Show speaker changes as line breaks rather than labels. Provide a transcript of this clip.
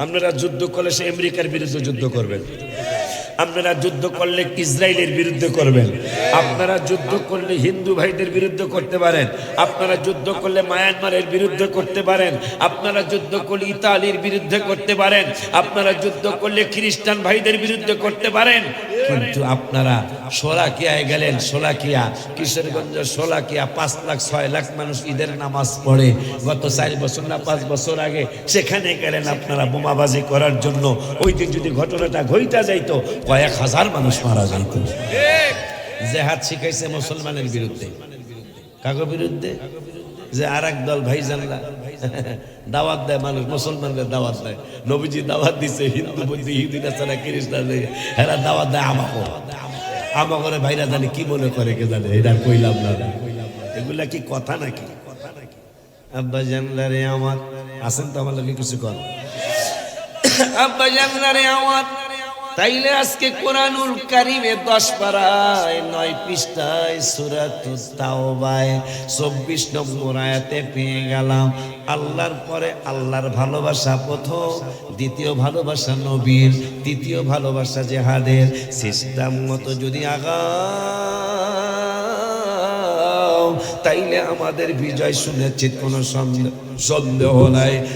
আপনারা যুদ্ধ করলে সে আমেরিকার বিরুদ্ধে যুদ্ধ করবেন, আপনারা যুদ্ধ করলে ইসরায়েলের বিরুদ্ধে করবেন, আপনারা যুদ্ধ করলে হিন্দু ভাইদের বিরুদ্ধে করতে পারেন, আপনারা যুদ্ধ করলে মায়ানমারের বিরুদ্ধে করতে পারেন, আপনারা যুদ্ধ করলে ইতালির বিরুদ্ধে করতে পারেন, আপনারা যুদ্ধ করলে খ্রিস্টান ভাইদের বিরুদ্ধে করতে পারেন। কিন্তু আপনারা শোলাকিয়ায় গেলেন, শোলাকিয়া কিশোরগঞ্জ শোলাকিয়া 5 লাখ 6 লাখ মানুষ ঈদের নামাজ পড়ে গত 4 বছর না 5 বছর আগে, সেখানে গেলেন আপনারা বোমাবাজি করার জন্য। ওই দিন যদি ঘটনাটা ঘইটা যাইতো কয়েক হাজার মানুষ মারা যাইত। জেহাদ শিখাইছে মুসলমানের বিরুদ্ধে, কাগো বিরুদ্ধে? যে আর এক দল ভাইজানরা দাওয়াত দেয়, মানুষ মুসলমানদের দাওয়াত দেয়, নবীজি দাওয়াত দিছে হিন্দু বৌদ্ধ ইহুদিরা ছাড়া খ্রিস্টান এরা দাওয়াত দেয় আমাকে ভাইরা জানি কি মনে করে কে জানে, এটা কইলাম না। এগুলা কি কথা নাকি? আব্বা জানলা রে আমার আসেন তো আমার লাগে কিছু কর। আব্বা জানলা রে আমার, তাইলে আজকে কোরআনুল কারীমে 10 পারায় 9 পৃষ্ঠায় সূরাতুত তাওবায় 24 নম্বর আয়াতে পেয়ে গেলাম আল্লাহর পরে আল্লাহর ভালোবাসা প্রথম, দ্বিতীয় ভালোবাসা নবীর, তৃতীয় ভালোবাসা জিহাদের। সিস্টেম মতো যদি আগাও তাইলে আমাদের বিজয় সুনিশ্চিত, কোনো সন্দেহ নাই।